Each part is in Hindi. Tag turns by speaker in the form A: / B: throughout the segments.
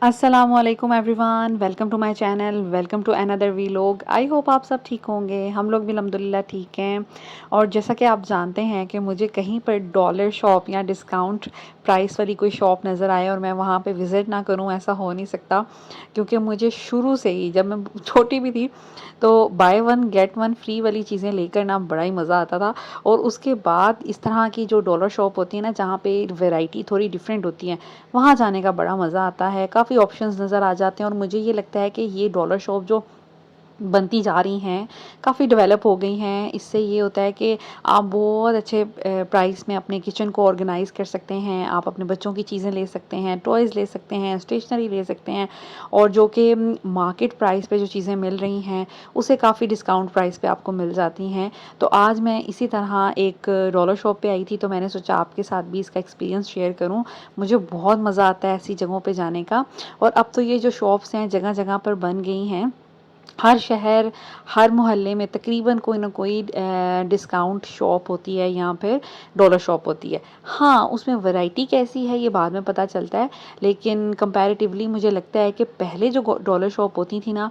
A: अस्सलामुअलैकुम everyone, welcome to my channel, welcome to another vlog. I hope आप सब ठीक होंगे। हम लोग भी अल्हम्दुलिल्लाह ठीक हैं। और जैसा कि आप जानते हैं कि मुझे कहीं पर डॉलर शॉप या डिस्काउंट प्राइस वाली कोई शॉप नज़र आए और मैं वहाँ पे विज़िट ना करूँ, ऐसा हो नहीं सकता। क्योंकि मुझे शुरू से ही, जब मैं छोटी भी थी, तो by one get one free वाली चीज़ें लेकर ना बड़ा ही मज़ा आता था। और उसके बाद इस तरह की जो डॉलर शॉप होती है ना, जहाँ पे वैरायटी थोड़ी डिफरेंट होती है, वहाँ जाने का बड़ा मज़ा आता है। काफ़ी ऑप्शंस नज़र आ जाते हैं और मुझे ये लगता है कि ये डॉलर शॉप जो बनती जा रही हैं, काफ़ी डेवलप हो गई हैं। इससे ये होता है कि आप बहुत अच्छे प्राइस में अपने किचन को ऑर्गेनाइज़ कर सकते हैं। आप अपने बच्चों की चीज़ें ले सकते हैं, टॉयज़ ले सकते हैं, स्टेशनरी ले सकते हैं। और जो कि मार्केट प्राइस पे जो चीज़ें मिल रही हैं, उसे काफ़ी डिस्काउंट प्राइस पे आपको मिल जाती हैं। तो आज मैं इसी तरह एक डॉलर शॉप पे आई थी, तो मैंने सोचा आपके साथ भी इसका एक्सपीरियंस शेयर करूँ। मुझे बहुत मज़ा आता है ऐसी जगहों पे जाने का। और अब तो ये जो शॉप्स हैं, जगह-जगह पर बन गई हैं। हर शहर, हर मोहल्ले में तकरीबन कोई ना कोई डिस्काउंट शॉप होती है, यहाँ पे डॉलर शॉप होती है। हाँ, उसमें वैरायटी कैसी है ये बाद में पता चलता है, लेकिन कंपैरेटिवली मुझे लगता है कि पहले जो डॉलर शॉप होती थी ना,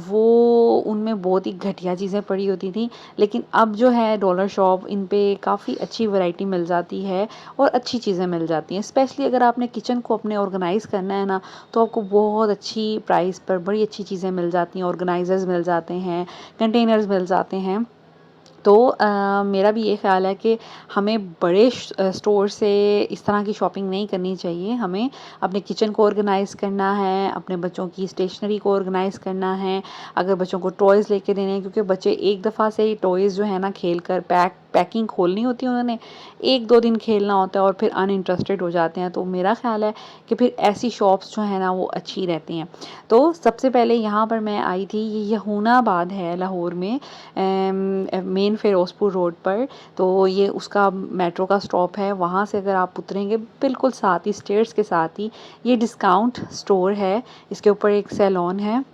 A: वो उनमें बहुत ही घटिया चीज़ें पड़ी होती थी। लेकिन अब जो है डॉलर शॉप, इन पे काफ़ी अच्छी वैरायटी मिल जाती है और अच्छी चीज़ें मिल जाती हैं। स्पेशली अगर आपने किचन को अपने ऑर्गेनाइज़ करना है ना, तो आपको बहुत अच्छी प्राइस पर बड़ी अच्छी चीज़ें मिल जाती हैं। ऑर्गेनाइज़र्स मिल जाते हैं, कंटेनर्स मिल जाते हैं। तो मेरा भी ये ख़्याल है कि हमें बड़े स्टोर से इस तरह की शॉपिंग नहीं करनी चाहिए। हमें अपने किचन को ऑर्गेनाइज़ करना है, अपने बच्चों की स्टेशनरी को ऑर्गेनाइज़ करना है। अगर बच्चों को टॉयज़ लेके देने हैं, क्योंकि बच्चे एक दफ़ा से ही टॉयज़ जो है ना, खेल कर पैकिंग खोलनी होती है उन्होंने, 1-2 दिन खेलना होता है और फिर अनइंटरेस्टेड हो जाते हैं। तो मेरा ख़्याल है कि फिर ऐसी शॉप्स जो है ना, वो अच्छी रहती हैं। तो सबसे पहले यहाँ पर मैं आई थी, ये यहूनाबाद है लाहौर में, मेन फ़िरोज़पुर रोड पर। तो ये उसका मेट्रो का स्टॉप है। वहाँ से अगर आप उतरेंगे, बिल्कुल साथ ही स्टेयर्स के साथ ही ये डिस्काउंट स्टोर है। इसके ऊपर एक सैलून है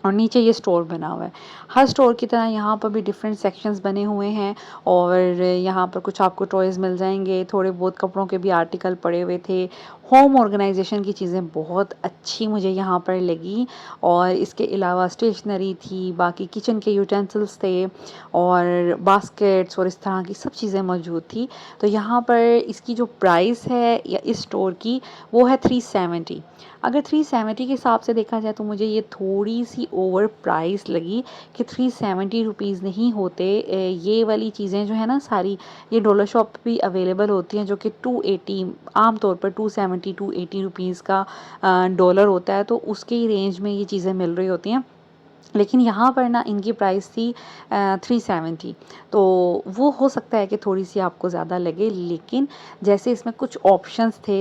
A: और नीचे ये स्टोर बना हुआ है। हर स्टोर की तरह यहाँ पर भी डिफरेंट सेक्शंस बने हुए हैं। और यहाँ पर कुछ आपको टॉयज़ मिल जाएंगे, थोड़े बहुत कपड़ों के भी आर्टिकल पड़े हुए थे। होम ऑर्गेनाइजेशन की चीज़ें बहुत अच्छी मुझे यहाँ पर लगी। और इसके अलावा स्टेशनरी थी, बाकी किचन के यूटेंसिल्स थे और बास्केट्स और इस तरह की सब चीज़ें मौजूद थी। तो यहाँ पर इसकी जो प्राइस है या इस स्टोर की, वो है 370। अगर 370 के हिसाब से देखा जाए तो मुझे ये थोड़ी सी ओवर प्राइस लगी कि 370 रुपीज़ नहीं होते। ये वाली चीज़ें जो है ना सारी, ये डॉलर शॉप पे भी अवेलेबल होती हैं, जो कि 280, आम तौर पर 270 280 रुपीज़ का डॉलर होता है। तो उसके ही रेंज में ये चीज़ें मिल रही होती हैं। लेकिन यहाँ पर ना इनकी प्राइस थी 370। तो वो हो सकता है कि थोड़ी सी आपको ज़्यादा लगे, लेकिन जैसे इसमें कुछ ऑप्शंस थे,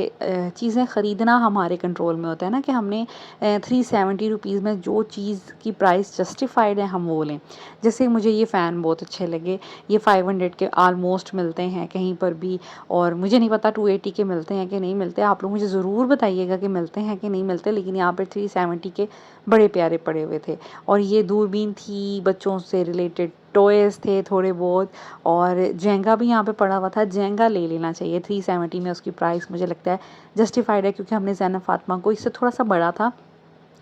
A: चीज़ें ख़रीदना हमारे कंट्रोल में होता है ना, कि हमने 370 रुपीज़ में जो चीज़ की प्राइस जस्टिफाइड है हम वो लें। जैसे मुझे ये फ़ैन बहुत अच्छे लगे, ये 500 के आलमोस्ट मिलते हैं कहीं पर भी। और मुझे नहीं पता 280 के मिलते हैं कि नहीं मिलते, आप लोग मुझे ज़रूर बताइएगा कि मिलते हैं कि नहीं मिलते। लेकिन यहाँ पर 370 के बड़े प्यारे पड़े हुए थे। और ये दूरबीन थी, बच्चों से रिलेटेड टॉयज़ थे थोड़े बहुत, और जेंगा भी यहाँ पे पड़ा हुआ था। जेंगा ले लेना चाहिए 370 में, उसकी प्राइस मुझे लगता है जस्टिफाइड है, क्योंकि हमने ज़ैनब फ़ातिमा को इससे थोड़ा सा बड़ा था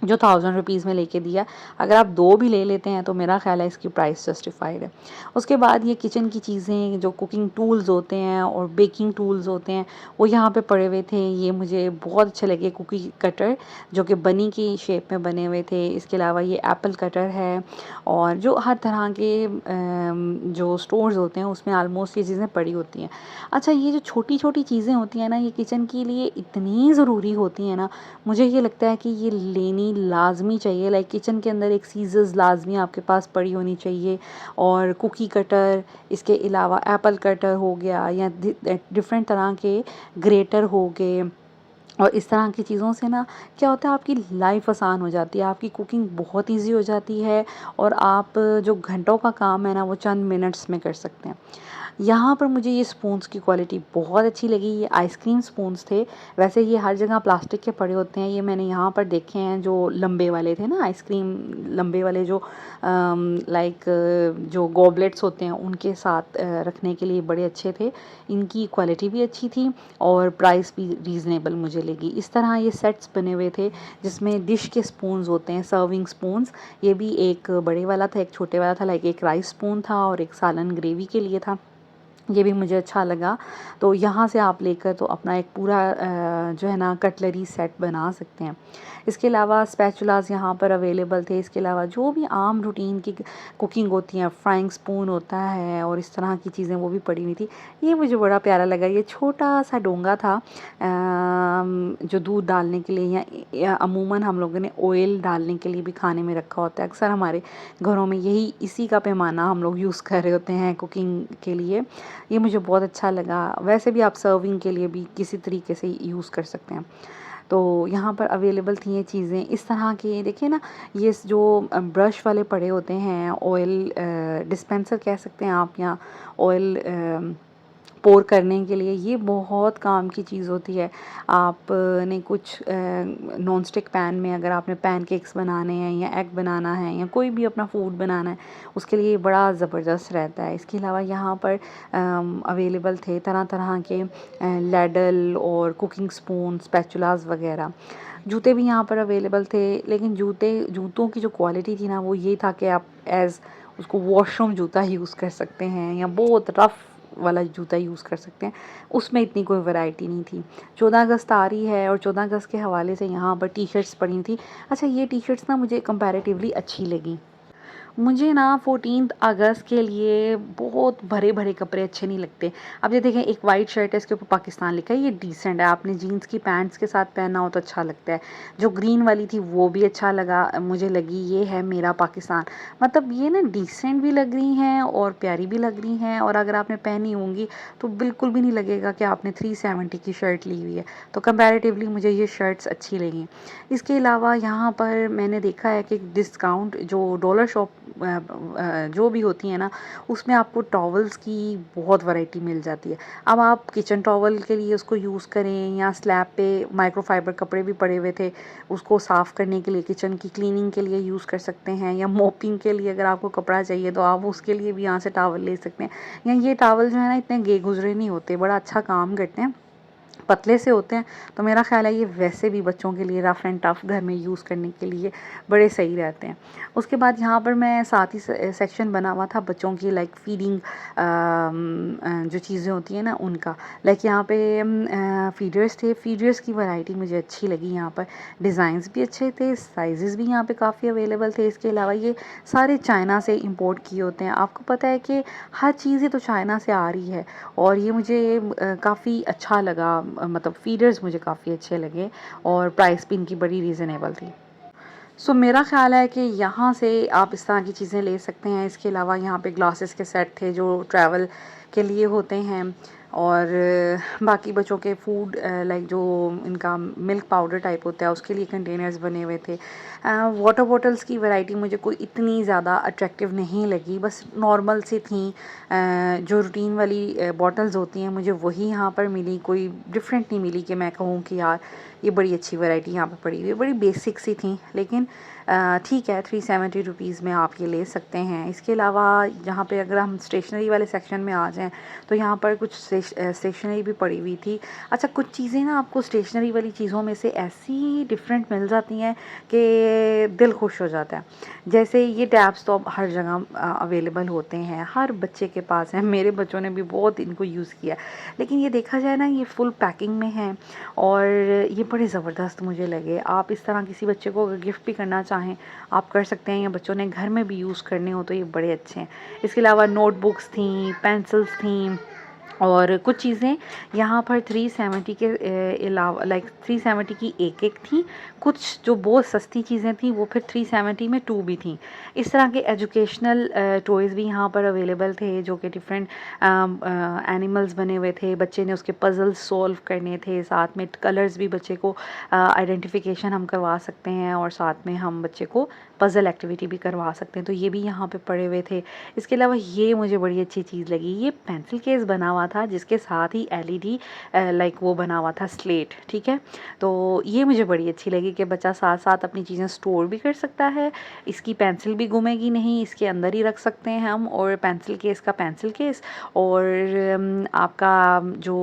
A: जो 1000 रुपीज़ में लेके दिया। अगर आप 2 भी ले लेते हैं तो मेरा ख़्याल है इसकी प्राइस जस्टिफाइड है। उसके बाद ये किचन की चीज़ें, जो कुकिंग टूल्स होते हैं और बेकिंग टूल्स होते हैं, वो यहाँ पे पड़े हुए थे। ये मुझे बहुत अच्छे लगे, कुकी कटर जो कि बनी की शेप में बने हुए थे। इसके अलावा ये एप्पल कटर है। और जो हर तरह के जो स्टोर्स होते हैं उसमें आलमोस्ट ये चीज़ें पड़ी होती हैं। अच्छा, ये जो छोटी-छोटी चीज़ें होती हैं ना, ये किचन के लिए इतनी ज़रूरी होती हैं ना, मुझे ये लगता है कि ये लेनी लाज़मी चाहिए। लाइक किचन के अंदर एक सीज़र्स लाज़मी आपके पास पड़ी होनी चाहिए, और कुकी कटर, इसके अलावा एप्पल कटर हो गया, या डिफ़रेंट तरह के ग्रेटर हो गए। और इस तरह की चीज़ों से ना क्या होता है, आपकी लाइफ आसान हो जाती है, आपकी कुकिंग बहुत ईजी हो जाती है, और आप जो घंटों का काम है ना, वो चंद मिनट्स में कर सकते हैं। यहाँ पर मुझे ये स्पून्स की क्वालिटी बहुत अच्छी लगी। ये आइसक्रीम स्पून्स थे। वैसे ये हर जगह प्लास्टिक के पड़े होते हैं, ये मैंने यहाँ पर देखे हैं जो लंबे वाले थे ना, आइसक्रीम लंबे वाले, जो लाइक जो गॉबलेट्स होते हैं उनके साथ रखने के लिए बड़े अच्छे थे। इनकी क्वालिटी भी अच्छी थी और प्राइस भी रीज़नेबल मुझे चलेगी। इस तरह ये सेट्स बने हुए थे जिसमें डिश के स्पून्स होते हैं, सर्विंग स्पून्स। ये भी एक बड़े वाला था, एक छोटे वाला था, लाइक एक राइस स्पून था और एक सालन ग्रेवी के लिए था। ये भी मुझे अच्छा लगा। तो यहाँ से आप लेकर तो अपना एक पूरा जो है ना कटलरी सेट बना सकते हैं। इसके अलावा स्पैचुलास यहाँ पर अवेलेबल थे। इसके अलावा जो भी आम रूटीन की कुकिंग होती है, फ्राइंग स्पून होता है और इस तरह की चीज़ें वो भी पड़ी हुई थी। ये मुझे बड़ा प्यारा लगा। ये छोटा सा डोंगा था जो दूध डालने के लिए या अमूमन हम लोगों ने ऑयल डालने के लिए भी खाने में रखा होता है। अक्सर हमारे घरों में यही इसी का पैमाना हम लोग यूज़ कर रहे होते हैं कुकिंग के लिए। ये मुझे बहुत अच्छा लगा। वैसे भी आप सर्विंग के लिए भी किसी तरीके से यूज़ कर सकते हैं। तो यहाँ पर अवेलेबल थी ये चीज़ें इस तरह की। देखिए ना, ये जो ब्रश वाले पड़े होते हैं, ऑयल डिस्पेंसर कह सकते हैं आप, या ऑयल पोर करने के लिए, ये बहुत काम की चीज़ होती है। आपने कुछ नॉन स्टिक पैन में अगर आपने पैनकेक्स बनाने हैं या एग बनाना है या कोई भी अपना फूड बनाना है, उसके लिए बड़ा ज़बरदस्त रहता है। इसके अलावा यहाँ पर अवेलेबल थे तरह तरह के लैडल और कुकिंग स्पून, स्पैचुलास वगैरह। जूते भी यहाँ पर अवेलेबल थे, लेकिन जूतों की जो क्वालिटी थी ना, वो ये था कि आप एज़ उसको वॉशरूम जूता यूज़ कर सकते हैं या बहुत रफ़ वाला जूता यूज़ कर सकते हैं। उसमें इतनी कोई वैरायटी नहीं थी। 14 अगस्त आ रही है और 14 अगस्त के हवाले से यहाँ पर टी शर्ट्स पड़ी थी। अच्छा, ये टी शर्ट्स ना मुझे कंपैरेटिवली अच्छी लगी। मुझे ना 14 अगस्त के लिए बहुत भरे भरे कपड़े अच्छे नहीं लगते। अब ये देखें, एक वाइट शर्ट है, इसके ऊपर पाकिस्तान लिखा है, ये डिसेंट है। आपने जीन्स की पैंट्स के साथ पहना हो तो अच्छा लगता है। जो ग्रीन वाली थी वो भी अच्छा लगा, मुझे लगी ये है मेरा पाकिस्तान। मतलब ये ना डिसेंट भी लग रही हैं और प्यारी भी लग रही हैं, और अगर आपने पहनी होंगी तो बिल्कुल भी नहीं लगेगा कि आपने 370 की शर्ट ली हुई है। तो कंपैरेटिवली मुझे ये शर्ट्स अच्छी लगी। इसके अलावा यहाँ पर मैंने देखा है कि डिस्काउंट जो डॉलर शॉप जो भी होती है ना, उसमें आपको टॉवल्स की बहुत वैरायटी मिल जाती है। अब आप किचन टॉवल के लिए उसको यूज़ करें या स्लैब पे माइक्रोफाइबर कपड़े भी पड़े हुए थे, उसको साफ़ करने के लिए, किचन की क्लीनिंग के लिए यूज़ कर सकते हैं, या मोपिंग के लिए अगर आपको कपड़ा चाहिए तो आप उसके लिए भी यहाँ से टॉवल ले सकते हैं। या ये टॉवल जो है ना, इतने गे गुजरे नहीं होते, बड़ा अच्छा काम करते हैं, पतले से होते हैं। तो मेरा ख़्याल है ये वैसे भी बच्चों के लिए रफ़ एंड टफ़ घर में यूज़ करने के लिए बड़े सही रहते हैं। उसके बाद यहाँ पर मैं साथ ही सेक्शन बना हुआ था बच्चों की, लाइक फीडिंग जो चीज़ें होती हैं ना उनका। लाइक यहाँ पे फीडर्स थे। फीडर्स की वैरायटी मुझे अच्छी लगी। यहाँ पर डिज़ाइंस भी अच्छे थे, साइज़ेस भी यहाँ पे काफ़ी अवेलेबल थे। इसके अलावा ये सारे चाइना से इंपोर्ट किए होते हैं। आपको पता है कि हर चीज़ें तो चाइना से आ रही है, और ये मुझे काफ़ी अच्छा लगा। मतलब फीडर्स मुझे काफ़ी अच्छे लगे और प्राइस भी इनकी बड़ी रीज़नेबल थी। सो मेरा ख़्याल है कि यहाँ से आप इस तरह की चीज़ें ले सकते हैं। इसके अलावा यहाँ पे ग्लासेस के सेट थे जो ट्रैवल के लिए होते हैं, और बाकी बच्चों के फूड लाइक जो इनका मिल्क पाउडर टाइप होता है उसके लिए कंटेनर्स बने हुए थे। वाटर बॉटल्स की वैरायटी मुझे कोई इतनी ज़्यादा अट्रैक्टिव नहीं लगी, बस नॉर्मल सी थी। जो रूटीन वाली बॉटल्स होती हैं मुझे वही यहाँ पर मिली, कोई डिफरेंट नहीं मिली कि मैं कहूँ कि यार ये बड़ी अच्छी वैरायटी यहाँ पर पड़ी हुई है। बड़ी बेसिक सी थी, लेकिन ठीक है, 370 रुपीज़ में आप ये ले सकते हैं। इसके अलावा यहाँ पे अगर हम स्टेशनरी वाले सेक्शन में आ जाएं तो यहाँ पर कुछ स्टेशनरी भी पड़ी हुई थी। अच्छा, कुछ चीज़ें ना आपको स्टेशनरी वाली चीज़ों में से ऐसी डिफरेंट मिल जाती हैं कि दिल खुश हो जाता है। जैसे ये टैब्स तो अब हर जगह अवेलेबल होते हैं, हर बच्चे के पास है, मेरे बच्चों ने भी बहुत इनको यूज़ किया। लेकिन ये देखा जाए ना, ये फुल पैकिंग में है और ये बड़े ज़बरदस्त मुझे लगे। आप इस तरह किसी बच्चे को अगर गिफ्ट भी करना चाहें आप कर सकते हैं, या बच्चों ने घर में भी यूज़ करने हो तो ये बड़े अच्छे हैं। इसके अलावा नोटबुक्स थी, पेंसिल्स थी, और कुछ चीज़ें यहाँ पर 370 के अलावा लाइक 370 की एक थी। कुछ जो बहुत सस्ती चीज़ें थी वो फिर 370 में 2 भी थी। इस तरह के एजुकेशनल टॉयज़ भी यहाँ पर अवेलेबल थे जो कि डिफरेंट एनिमल्स बने हुए थे। बच्चे ने उसके पज़ल्स सॉल्व करने थे, साथ में कलर्स भी बच्चे को आइडेंटिफिकेशन हम करवा सकते हैं, और साथ में हम बच्चे को पज़ल एक्टिविटी भी करवा सकते हैं। तो ये भी यहाँ पे पड़े हुए थे। इसके अलावा ये मुझे बड़ी अच्छी चीज़ लगी, ये पेंसिल केस बना हुआ था जिसके साथ ही एलईडी लाइक वो बना हुआ था स्लेट, ठीक है। तो ये मुझे बड़ी अच्छी लगी कि बच्चा साथ साथ अपनी चीज़ें स्टोर भी कर सकता है, इसकी पेंसिल भी गुमेगी नहीं, इसके अंदर ही रख सकते हैं हम, और पेंसिल केस का पेंसिल केस, और आपका जो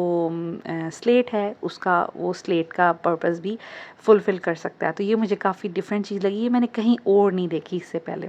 A: स्लेट है उसका वो स्लेट का पर्पस भी फुलफ़िल कर सकता है। तो ये मुझे काफ़ी डिफरेंट चीज़ लगी, ये मैंने कहीं और नहीं देखी इससे पहले।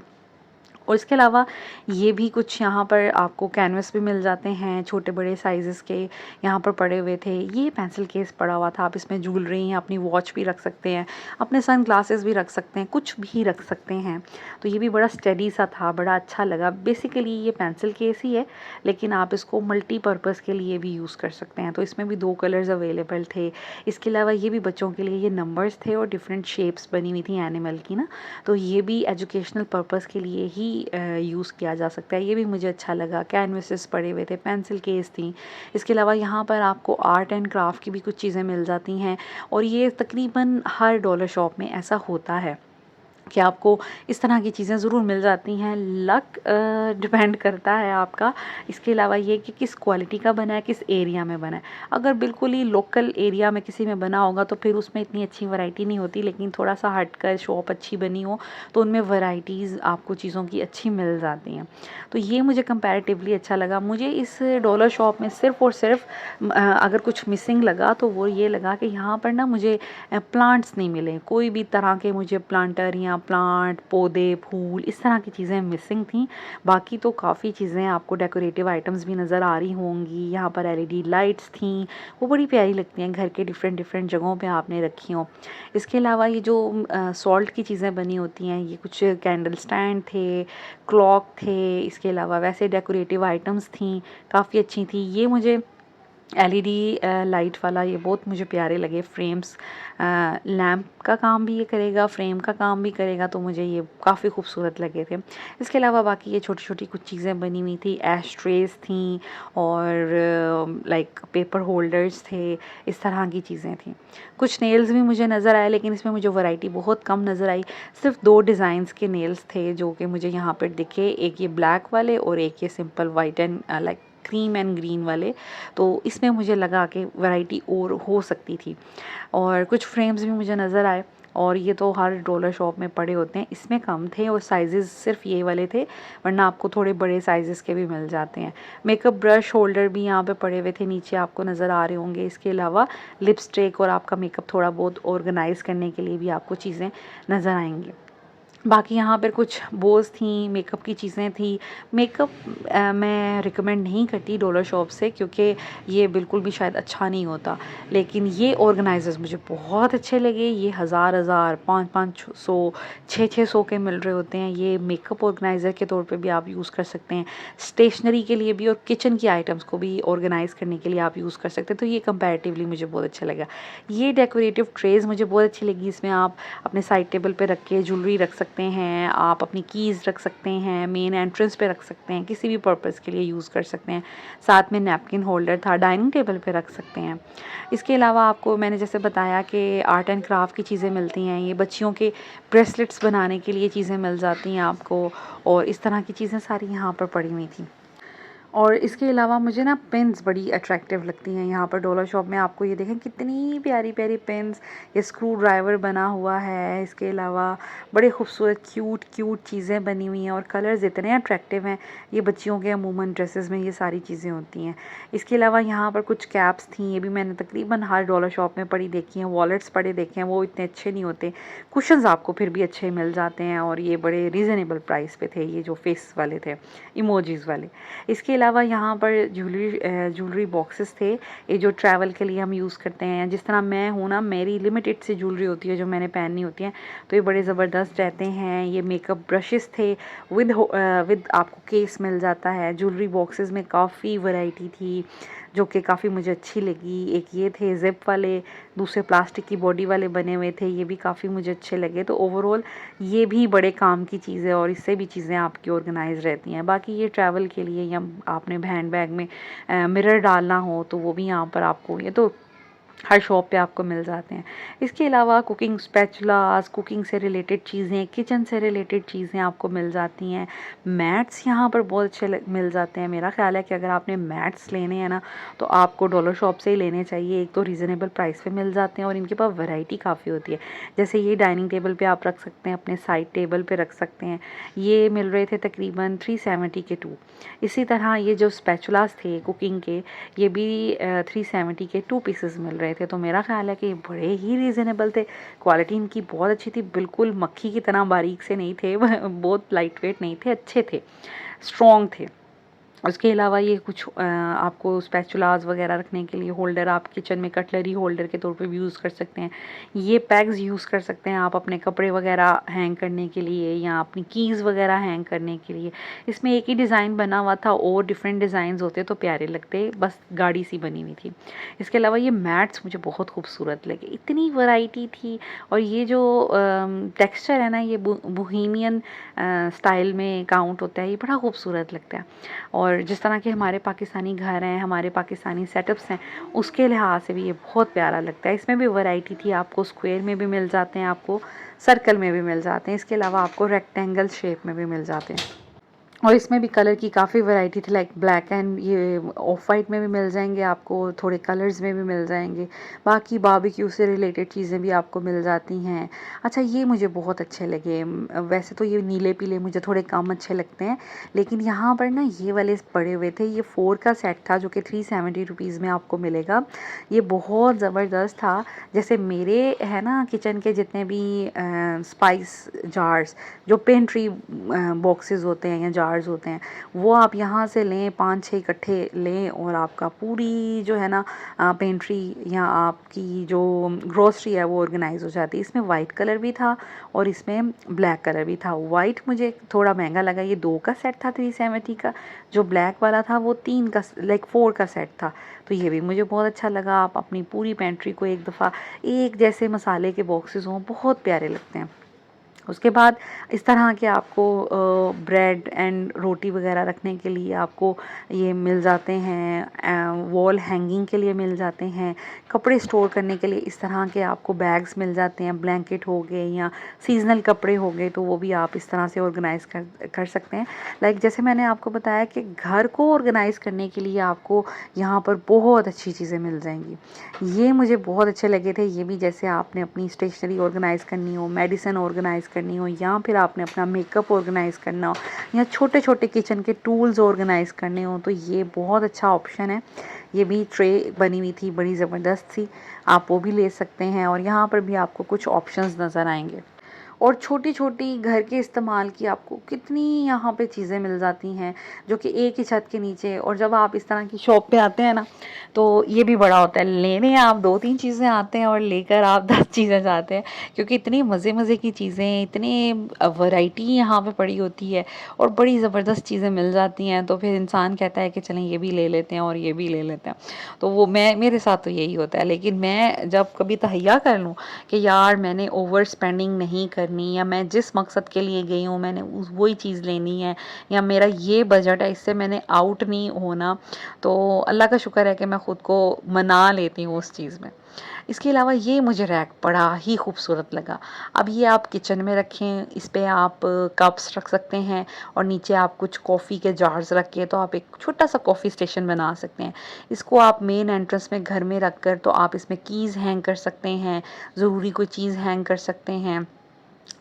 A: और इसके अलावा ये भी कुछ यहाँ पर आपको कैनवस भी मिल जाते हैं छोटे बड़े साइज़ेस के, यहाँ पर पड़े हुए थे। ये पेंसिल केस पड़ा हुआ था, आप इसमें ज्वेलरी या अपनी वॉच भी रख सकते हैं, अपने सन ग्लासेस भी रख सकते हैं, कुछ भी रख सकते हैं। तो ये भी बड़ा स्टडी सा था, बड़ा अच्छा लगा। बेसिकली ये पेंसिल केस ही है, लेकिन आप इसको मल्टीपर्पज़ के लिए भी यूज़ कर सकते हैं। तो इसमें भी 2 कलर्स अवेलेबल थे। इसके अलावा ये भी बच्चों के लिए ये नंबर्स थे और डिफरेंट शेप्स बनी हुई थी एनिमल की ना, तो ये भी एजुकेशनल पर्पज़ के लिए ही यूज़ किया जा सकता है। ये भी मुझे अच्छा लगा। कैनवसेस पड़े हुए थे, पेंसिल केस थी। इसके अलावा यहाँ पर आपको आर्ट एंड क्राफ्ट की भी कुछ चीज़ें मिल जाती हैं, और ये तकरीबन हर डॉलर शॉप में ऐसा होता है कि आपको इस तरह की चीज़ें ज़रूर मिल जाती हैं। लक डिपेंड करता है आपका। इसके अलावा ये कि किस क्वालिटी का बना है, किस एरिया में बना है। अगर बिल्कुल ही लोकल एरिया में किसी में बना होगा तो फिर उसमें इतनी अच्छी वैरायटी नहीं होती, लेकिन थोड़ा सा हटकर शॉप अच्छी बनी हो तो उनमें वैरायटीज़ आपको चीज़ों की अच्छी मिल जाती हैं। तो ये मुझे कंपैरेटिवली अच्छा लगा। मुझे इस डॉलर शॉप में सिर्फ़ और सिर्फ अगर कुछ मिसिंग लगा तो वो ये लगा कि यहाँ पर ना मुझे प्लांट्स नहीं मिले, कोई भी तरह के मुझे प्लांटर या प्लांट, पौधे, फूल इस तरह की चीज़ें मिसिंग थी। बाकी तो काफ़ी चीज़ें आपको डेकोरेटिव आइटम्स भी नज़र आ रही होंगी। यहाँ पर एलईडी लाइट्स थी, वो बड़ी प्यारी लगती हैं, घर के डिफरेंट डिफरेंट जगहों पे आपने रखी हों। इसके अलावा ये जो सॉल्ट की चीज़ें बनी होती हैं, ये कुछ कैंडल स्टैंड थे, क्लॉक थे, इसके अलावा वैसे डेकोरेटिव आइटम्स थी, काफ़ी अच्छी थी। ये मुझे एलईडी लाइट वाला ये बहुत मुझे प्यारे लगे। फ्रेम्स, लैम्प का काम भी ये करेगा, फ्रेम का काम भी करेगा, तो मुझे ये काफ़ी खूबसूरत लगे थे। इसके अलावा बाकी ये छोटी छोटी कुछ चीज़ें बनी हुई थी, एश ट्रेस थी, और लाइक पेपर होल्डर्स थे, इस तरह की चीज़ें थी। कुछ नेल्स भी मुझे नज़र आए, लेकिन इसमें मुझे वैरायटी बहुत कम नज़र आई। सिर्फ 2 डिज़ाइंस के नेल्स थे जो कि मुझे यहाँ पर दिखे, एक ये ब्लैक वाले और एक ये simple white and like cream and green वाले। तो इसमें मुझे लगा कि वैरायटी और हो सकती थी। और कुछ फ्रेम्स भी मुझे नज़र आए, और ये तो हर डॉलर शॉप में पड़े होते हैं, इसमें कम थे और साइज़ेस सिर्फ ये वाले थे, वरना आपको थोड़े बड़े साइज़ेस के भी मिल जाते हैं। मेकअप ब्रश होल्डर भी यहाँ पे पड़े हुए थे, नीचे आपको नज़र आ रहे होंगे। इसके अलावा लिपस्टिक और आपका मेकअप थोड़ा बहुत ऑर्गेनाइज़ करने के लिए भी आपको चीज़ें नज़र आएंगी। बाकी यहाँ पर कुछ बोस थी, मेकअप की चीज़ें थी। मेकअप मैं रिकमेंड नहीं करती डॉलर शॉप से, क्योंकि ये बिल्कुल भी शायद अच्छा नहीं होता, लेकिन ये ऑर्गेनाइजर्स मुझे बहुत अच्छे लगे। ये हज़ार 500 600 के मिल रहे होते हैं। ये मेकअप ऑर्गेनाइज़र के तौर पे भी आप यूज़ कर सकते हैं, स्टेशनरी के लिए भी और किचन की आइटम्स को भी ऑर्गेनाइज़ करने के लिए आप यूज़ कर सकते हैं। तो ये कंपैरेटिवली मुझे बहुत अच्छा लगा। ये डेकोरेटिव ट्रेज़ मुझे बहुत अच्छी लगी। इसमें आप अपने साइड टेबल पे रख के ज्वेलरी रख सकते हैं, आप अपनी कीज़ रख सकते हैं, मेन एंट्रेंस पे रख सकते हैं, किसी भी पर्पज़ के लिए यूज़ कर सकते हैं। साथ में नैपकिन होल्डर था, डाइनिंग टेबल पे रख सकते हैं। इसके अलावा आपको मैंने जैसे बताया कि आर्ट एंड क्राफ्ट की चीज़ें मिलती हैं, ये बच्चियों के ब्रेसलेट्स बनाने के लिए चीज़ें मिल जाती हैं आपको, और इस तरह की चीज़ें सारी यहाँ पर पड़ी हुई थी। और इसके अलावा मुझे ना पेन्स बड़ी अट्रैक्टिव लगती हैं। यहाँ पर डॉलर शॉप में आपको ये देखें कितनी प्यारी प्यारी पेन्स, ये स्क्रू ड्राइवर बना हुआ है। इसके अलावा बड़े खूबसूरत क्यूट क्यूट चीज़ें बनी हुई हैं, और कलर्स इतने अट्रैक्टिव हैं। ये बच्चियों के अमूमन ड्रेसेस में ये सारी चीज़ें होती हैं। इसके अलावा यहाँ पर कुछ कैप्स थी, ये भी मैंने तकरीबन हर डॉलर शॉप में पड़ी देखी हैं। वॉलेट्स पड़े देखे हैं, वो इतने अच्छे नहीं होते। कुशन्स आपको फिर भी अच्छे मिल जाते हैं, और ये बड़े रीज़नेबल प्राइस पे थे, ये जो फेस वाले थे, इमोजीज़ वाले। इसके अलावा यहाँ पर ज्वेलरी बॉक्सेस थे, ये जो ट्रैवल के लिए हम यूज़ करते हैं। जिस तरह मैं हूँ ना, मेरी लिमिटेड सी ज्वेलरी होती है जो मैंने पहननी होती है, तो ये बड़े ज़बरदस्त रहते हैं। ये मेकअप ब्रशेस थे, विद आपको केस मिल जाता है। ज्वेलरी बॉक्सेस में काफ़ी वैरायटी थी जो कि काफ़ी मुझे अच्छी लगी। एक ये थे ज़िप वाले, दूसरे प्लास्टिक की बॉडी वाले बने हुए थे, ये भी काफ़ी मुझे अच्छे लगे। तो ओवरऑल ये भी बड़े काम की चीज़ है, और इससे भी चीज़ें आपकी ऑर्गेनाइज रहती हैं। बाकी ये ट्रैवल के लिए, या आपने हैंड बैग में मिरर डालना हो तो वो भी यहाँ पर आपको, ये तो हर शॉप पे आपको मिल जाते हैं। इसके अलावा कुकिंग स्पैचुलास, कुकिंग से रिलेटेड चीज़ें, किचन से रिलेटेड चीज़ें आपको मिल जाती हैं। मैट्स यहाँ पर बहुत अच्छे मिल जाते हैं। मेरा ख्याल है कि अगर आपने मैट्स लेने हैं ना तो आपको डॉलर शॉप से ही लेने चाहिए। एक तो रीज़नेबल प्राइस पे मिल जाते हैं और इनके पास वैरायटी काफ़ी होती है। जैसे ये डाइनिंग टेबल पे आप रख सकते हैं, अपने साइड टेबल पे रख सकते हैं। ये मिल रहे थे तकरीबन 370 के 2। इसी तरह ये जो स्पैचुलास थे कुकिंग के, ये भी 370 के 2 पीसेस मिल रहे थे। तो मेरा ख्याल है कि ये बड़े ही रीज़नेबल थे। क्वालिटी इनकी बहुत अच्छी थी, बिल्कुल मक्खी की तरह बारीक से नहीं थे बहुत लाइट वेट नहीं थे, अच्छे थे, स्ट्रॉन्ग थे। उसके अलावा ये कुछ आपको स्पैचुलास वगैरह रखने के लिए होल्डर, आप किचन में कटलरी होल्डर के तौर पे भी यूज़ कर सकते हैं। ये पैक्स यूज़ कर सकते हैं आप अपने कपड़े वगैरह हैंग करने के लिए या अपनी कीज़ वगैरह हैंग करने के लिए। इसमें एक ही डिज़ाइन बना हुआ था और डिफरेंट डिज़ाइंस होते तो प्यारे लगते, बस गाड़ी सी बनी हुई थी। इसके अलावा ये मैट्स मुझे बहुत खूबसूरत लगे, इतनी वैरायटी थी। और ये जो टेक्सचर है ना, ये बोहेमियन स्टाइल में काउंट होता है, ये बड़ा खूबसूरत लगता है। और जिस तरह के हमारे पाकिस्तानी घर हैं, हमारे पाकिस्तानी सेटअप्स हैं, उसके लिहाज से भी ये बहुत प्यारा लगता है। इसमें भी वैरायटी थी, आपको स्क्वायर में भी मिल जाते हैं, आपको सर्कल में भी मिल जाते हैं, इसके अलावा आपको रेक्टेंगल शेप में भी मिल जाते हैं। और इसमें भी कलर की काफ़ी वैरायटी थी, लाइक ब्लैक एंड ये ऑफ वाइट में भी मिल जाएंगे आपको, थोड़े कलर्स में भी मिल जाएंगे। बाकी बारबेक्यू से रिलेटेड चीज़ें भी आपको मिल जाती हैं। अच्छा, ये मुझे बहुत अच्छे लगे। वैसे तो ये नीले पीले मुझे थोड़े कम अच्छे लगते हैं, लेकिन यहाँ पर ना ये वाले पड़े हुए थे। ये 4 का सेट था जो कि 370 रुपीज़ में आपको मिलेगा। ये बहुत ज़बरदस्त था। जैसे मेरे है ना किचन के जितने भी स्पाइस जार्स, जो पेंट्री बॉक्सेस होते हैं या जार्स होते हैं, वो आप यहाँ से लें, 5-6 इकट्ठे लें और आपका पूरी जो है ना पेंट्री या आपकी जो ग्रोसरी है वो ऑर्गेनाइज हो जाती है। इसमें वाइट कलर भी था और इसमें ब्लैक कलर भी था। वाइट मुझे थोड़ा महंगा लगा, ये 2 का सेट था 370 का। जो ब्लैक वाला था वो 3 का, लाइक 4 का सेट था। तो ये भी मुझे बहुत अच्छा लगा। आप अपनी पूरी पेंट्री को एक दफ़ा, एक जैसे मसाले के बॉक्सेस हों, बहुत प्यारे लगते हैं। उसके बाद इस तरह के आपको ब्रेड एंड रोटी वगैरह रखने के लिए आपको ये मिल जाते हैं, वॉल हैंगिंग के लिए मिल जाते हैं, कपड़े स्टोर करने के लिए इस तरह के आपको बैग्स मिल जाते हैं। ब्लैंकेट हो गए या सीजनल कपड़े हो गए तो वो भी आप इस तरह से ऑर्गेनाइज़ कर सकते हैं। लाइक जैसे मैंने आपको बताया कि घर को ऑर्गेनाइज़ करने के लिए आपको यहाँ पर बहुत अच्छी चीज़ें मिल जाएंगी। ये मुझे बहुत अच्छे लगे थे। ये भी जैसे आपने अपनी स्टेशनरी ऑर्गेनाइज़ करनी हो, मेडिसिन ऑर्गेनाइज़ करनी हो, या फिर आपने अपना मेकअप ऑर्गेनाइज़ करना हो, या छोटे छोटे किचन के टूल्स ऑर्गेनाइज़ करने हो, तो ये बहुत अच्छा ऑप्शन है। ये भी ट्रे बनी हुई थी, बड़ी ज़बरदस्त थी, आप वो भी ले सकते हैं। और यहाँ पर भी आपको कुछ ऑप्शंस नज़र आएंगे। और छोटी-छोटी घर के इस्तेमाल की आपको कितनी यहाँ पे चीज़ें मिल जाती हैं जो कि एक ही छत के नीचे। और जब आप इस तरह की शॉप पे आते हैं ना तो ये भी बड़ा होता है, लेने आप 2-3 चीज़ें आते हैं और लेकर आप 10 चीज़ें जाते हैं, क्योंकि इतनी मज़े-मज़े की चीज़ें, इतनी वैरायटी यहाँ पे पड़ी होती है और बड़ी ज़बरदस्त चीज़ें मिल जाती हैं। तो फिर इंसान कहता है कि चलें ये भी ले लेते हैं और ये भी ले लेते हैं। तो वो मेरे साथ तो यही होता है। लेकिन मैं जब कभी तहैया कर लूँ कि यार मैंने ओवर स्पेंडिंग नहीं करनी, या मैं जिस मकसद के लिए गई हूँ मैंने वही चीज़ लेनी है, या मेरा ये बजट है, इससे मैंने आउट नहीं होना, तो अल्लाह का शुक्र है कि मैं ख़ुद को मना लेती हूँ उस चीज़ में। इसके अलावा ये मुझे रैक बड़ा ही खूबसूरत लगा। अब ये आप किचन में रखें, इस पे आप कप्स रख सकते हैं और नीचे आप कुछ कॉफ़ी के जार्स रख के तो आप एक छोटा सा कॉफ़ी स्टेशन बना सकते हैं। इसको आप मेन एंट्रेंस में घर में रख कर तो आप इसमें कीज़ हैंग कर सकते हैं, ज़रूरी कोई चीज़ हैंग कर सकते हैं,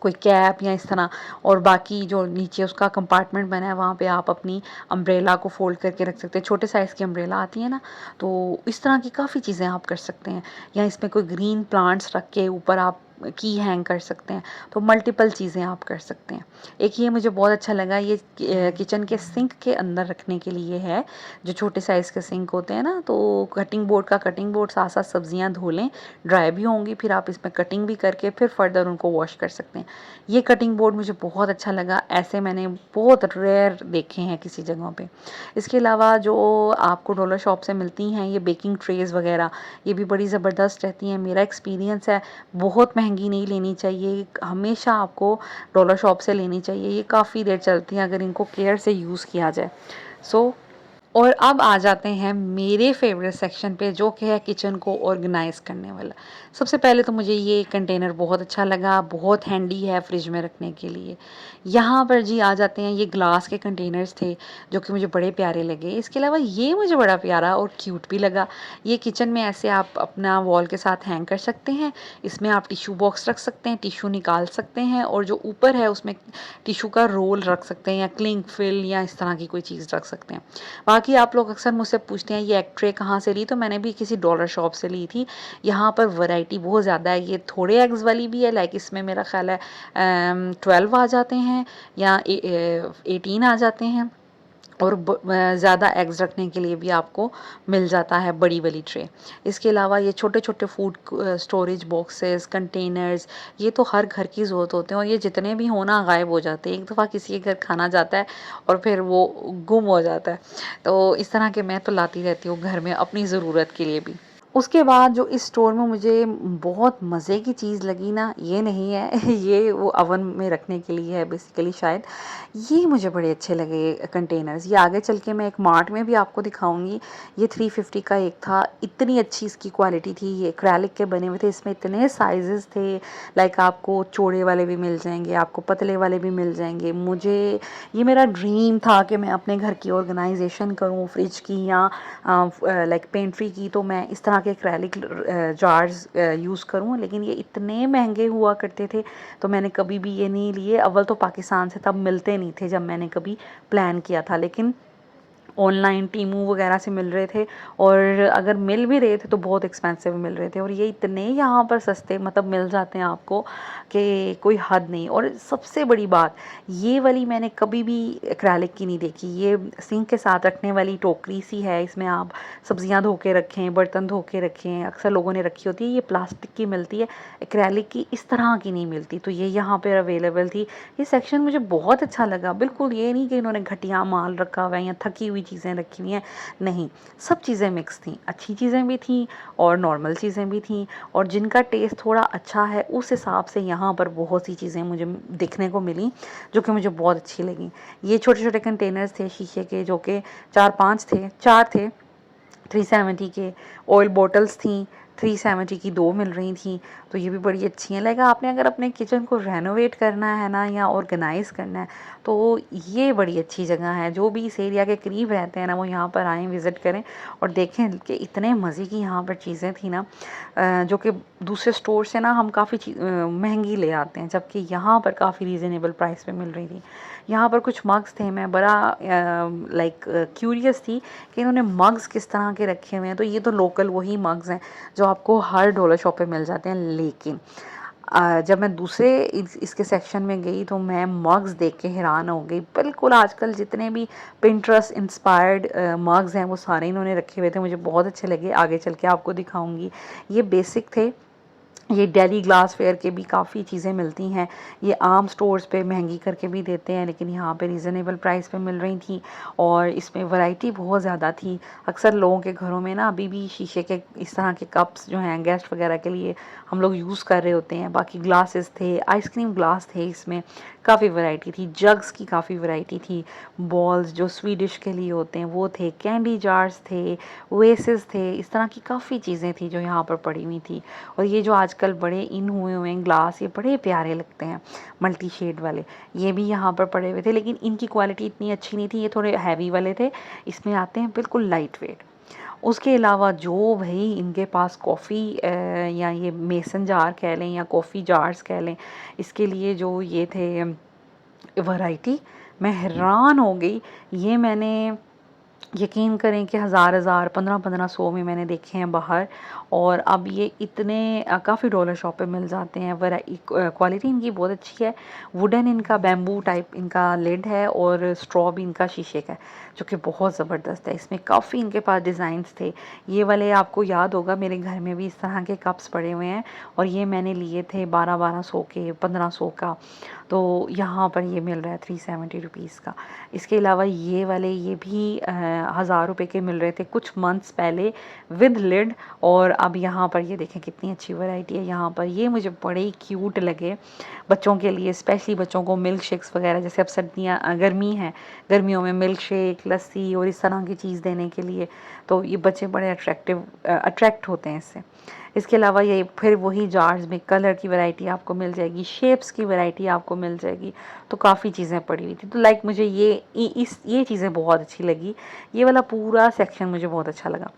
A: कोई कैप या इस तरह। और बाकी जो नीचे उसका कंपार्टमेंट बना है वहाँ पे आप अपनी अम्ब्रेला को फोल्ड करके रख सकते हैं। छोटे साइज़ की अम्ब्रेला आती है ना, तो इस तरह की काफ़ी चीज़ें आप कर सकते हैं। या इसमें कोई ग्रीन प्लांट्स रख के ऊपर आप की हैंग कर सकते हैं। तो मल्टीपल चीज़ें आप कर सकते हैं। एक ये मुझे बहुत अच्छा लगा, ये किचन के सिंक के अंदर रखने के लिए है। जो छोटे साइज़ के सिंक होते हैं ना, तो कटिंग बोर्ड साथ साथ सब्जियां धो लें, ड्राई भी होंगी, फिर आप इसमें कटिंग भी करके फिर फर्दर उनको वॉश कर सकते हैं। ये कटिंग बोर्ड मुझे बहुत अच्छा लगा, ऐसे मैंने बहुत रेयर देखे हैं किसी जगहों पे। इसके अलावा जो आपको डॉलर शॉप से मिलती हैं ये बेकिंग ट्रेज़ वगैरह, ये भी बड़ी ज़बरदस्त रहती हैं। मेरा एक्सपीरियंस है, बहुत महंगी नहीं लेनी चाहिए, हमेशा आपको डॉलर शॉप से लेनी चाहिए। ये काफ़ी देर चलती हैं अगर इनको केयर से यूज़ किया जाए। सो और अब आ जाते हैं मेरे फेवरेट सेक्शन पे, जो कि है किचन को ऑर्गेनाइज करने वाला। सबसे पहले तो मुझे ये कंटेनर बहुत अच्छा लगा, बहुत हैंडी है फ्रिज में रखने के लिए। यहाँ पर जी आ जाते हैं, ये ग्लास के कंटेनर्स थे जो कि मुझे बड़े प्यारे लगे। इसके अलावा ये मुझे बड़ा प्यारा और क्यूट भी लगा। ये किचन में ऐसे आप अपना वॉल के साथ हैंग कर सकते हैं। इसमें आप टिश्यू बॉक्स रख सकते हैं, टिश्यू निकाल सकते हैं, और जो ऊपर है उसमें टिश्यू का रोल रख सकते हैं, या क्लिंग फिल या इस तरह की कोई चीज़ रख सकते हैं। बाकी आप लोग अक्सर मुझसे पूछते हैं ये एग ट्रे कहाँ से ली, तो मैंने भी किसी डॉलर शॉप से ली थी। यहाँ पर वैरायटी बहुत ज़्यादा है। ये थोड़े एग्स वाली भी है, लाइक इसमें मेरा ख्याल है 12 आ जाते हैं या 18 आ जाते हैं, और ज़्यादा एग्स रखने के लिए भी आपको मिल जाता है बड़ी वाली ट्रे। इसके अलावा ये छोटे छोटे फूड स्टोरेज बॉक्सेस, कंटेनर्स, ये तो हर घर की ज़रूरत होते हैं, और ये जितने भी होना गायब हो जाते हैं। एक दफ़ा किसी के घर खाना जाता है और फिर वो गुम हो जाता है। तो इस तरह के मैं तो लाती रहती हूँ घर में अपनी ज़रूरत के लिए भी। उसके बाद जो इस स्टोर में मुझे बहुत मज़े की चीज़ लगी ना, ये नहीं है ये वो ओवन में रखने के लिए है बेसिकली शायद। ये मुझे बड़े अच्छे लगे कंटेनर्स। ये आगे चल के मैं एक मार्ट में भी आपको दिखाऊंगी। ये 350 का एक था, इतनी अच्छी इसकी क्वालिटी थी। ये एक्रेलिक के बने हुए थे, इसमें इतने साइजेस थे, लाइक आपको चौड़े वाले भी मिल जाएंगे, आपको पतले वाले भी मिल जाएंगे। मुझे ये मेरा ड्रीम था कि मैं अपने घर की ऑर्गेनाइजेशन करूँ फ्रिज की या लाइक पेंट्री की, तो मैं इस तरह के एक्रेलिक जार्स यूज़ करूँ। लेकिन ये इतने महंगे हुआ करते थे तो मैंने कभी भी ये नहीं लिए। अव्वल तो पाकिस्तान से तब मिलते नहीं थे जब मैंने कभी प्लान किया था, लेकिन ऑनलाइन टीमू वगैरह से मिल रहे थे, और अगर मिल भी रहे थे तो बहुत एक्सपेंसिव मिल रहे थे। और ये इतने यहाँ पर सस्ते मतलब मिल जाते हैं आपको कि कोई हद नहीं। और सबसे बड़ी बात, ये वाली मैंने कभी भी एक्रेलिक की नहीं देखी। ये सिंक के साथ रखने वाली टोकरी सी है, इसमें आप सब्जियां धो के रखें, बर्तन धो के रखें। अक्सर लोगों ने रखी होती है, ये प्लास्टिक की मिलती है, एक्रेलिक की इस तरह की नहीं मिलती। तो ये यहाँ पर अवेलेबल थी। ये सेक्शन मुझे बहुत अच्छा लगा। बिल्कुल ये नहीं कि इन्होंने घटिया माल रखा हुआ है या थकी हुई चीज़ें रखी हुई हैं, नहीं, सब चीज़ें मिक्स थी। अच्छी चीज़ें भी थी और नॉर्मल चीज़ें भी थी, और जिनका टेस्ट थोड़ा अच्छा है उस हिसाब से यहाँ पर बहुत सी चीज़ें मुझे देखने को मिली जो कि मुझे बहुत अच्छी लगी। ये छोटे छोटे कंटेनर्स थे शीशे के, जो कि 4 थे 370 के। ऑयल बॉटल्स थी 370 की, 2 मिल रही थी, तो ये भी बड़ी अच्छी हैं। लाइक आपने अगर अपने किचन को रेनोवेट करना है ना, या ऑर्गेनाइज़ करना है, तो ये बड़ी अच्छी जगह है। जो भी इस एरिया के करीब रहते हैं ना, वो यहाँ पर आएँ, विज़िट करें और देखें कि इतने मज़े की यहाँ पर चीज़ें थी ना, जो कि दूसरे स्टोर से ना हम काफ़ी महंगी ले आते हैं, जबकि यहाँ पर काफ़ी रीज़नेबल प्राइस पे मिल रही थी। यहाँ पर कुछ मग्स थे, मैं बड़ा लाइक क्यूरियस थी कि इन्होंने मग्स किस तरह के रखे हुए हैं। तो ये तो लोकल वही मग्स हैं जो आपको हर डॉलर शॉप पे मिल जाते हैं। लेकिन जब मैं दूसरे इसके सेक्शन में गई तो मैं मग्स देख के हैरान हो गई। बिल्कुल आजकल जितने भी पिंटरेस्ट इंस्पायर्ड मग्स हैं वो सारे इन्होंने रखे हुए थे, मुझे बहुत अच्छे लगे। आगे चल के आपको दिखाऊंगी। ये बेसिक थे। ये डेली ग्लास फेयर के भी काफ़ी चीज़ें मिलती हैं। ये आम स्टोर्स पे महंगी करके भी देते हैं, लेकिन यहाँ पे रीज़नेबल प्राइस पे मिल रही थी, और इसमें वैरायटी बहुत ज़्यादा थी। अक्सर लोगों के घरों में ना अभी भी शीशे के इस तरह के कप्स जो हैं गेस्ट वगैरह के लिए हम लोग यूज़ कर रहे होते हैं। बाकी ग्लासेस थे, आइसक्रीम ग्लास थे, इसमें काफ़ी वैरायटी थी। जग्स की काफ़ी वैरायटी थी। बॉल्स जो स्वीडिश के लिए होते हैं वो थे, कैंडी जार्स थे, वेसेस थे, इस तरह की काफ़ी चीज़ें थी जो यहाँ पर पड़ी हुई थी। और ये जो आजकल बड़े इन हुए हैं ग्लास, ये बड़े प्यारे लगते हैं मल्टी शेड वाले, ये भी यहाँ पर पड़े हुए थे, लेकिन इनकी क्वालिटी इतनी अच्छी नहीं थी। ये थोड़े हैवी वाले थे, इसमें आते हैं बिल्कुल लाइट वेट। उसके अलावा जो भाई इनके पास कॉफ़ी या ये मेसन जार कह लें या कॉफ़ी जार्स कह लें, इसके लिए जो ये थे वैरायटी, मैं हैरान हो गई। ये मैंने यकीन करें कि हज़ार 1500 में मैंने देखे हैं बाहर, और अब ये इतने काफ़ी डॉलर शॉप पे मिल जाते हैं। क्वालिटी इनकी बहुत अच्छी है। वुडन इनका बैम्बू टाइप इनका लिड है, और स्ट्रॉ भी इनका शीशे का है, जो कि बहुत ज़बरदस्त है। इसमें काफ़ी इनके पास डिज़ाइंस थे। ये वाले आपको याद होगा, मेरे घर में भी इस तरह के कप्स पड़े हुए हैं, और ये मैंने लिए थे 1200 के, 1500 का। तो यहाँ पर ये मिल रहा है 370 रुपीज़ का। इसके अलावा ये वाले ये भी 1000 रुपये के मिल रहे थे कुछ मंथ्स पहले विद लिड, और अब यहाँ पर ये देखें कितनी अच्छी वैरायटी है यहाँ पर। ये मुझे बड़े ही क्यूट लगे बच्चों के लिए, स्पेशली बच्चों को मिल्क शेक्स वगैरह, जैसे अब सर्दियाँ गर्मी है, गर्मियों में मिल्क शेक, लस्सी और इस तरह की चीज़ देने के लिए, तो ये बच्चे बड़े अट्रैक्ट होते हैं इससे। इसके अलावा ये फिर वही जार्स में कलर की वैरायटी आपको मिल जाएगी, शेप्स की वैरायटी आपको मिल जाएगी। तो काफ़ी चीज़ें पड़ी हुई थी, तो लाइक मुझे ये चीज़ें बहुत अच्छी लगी। ये वाला पूरा सेक्शन मुझे बहुत अच्छा लगा।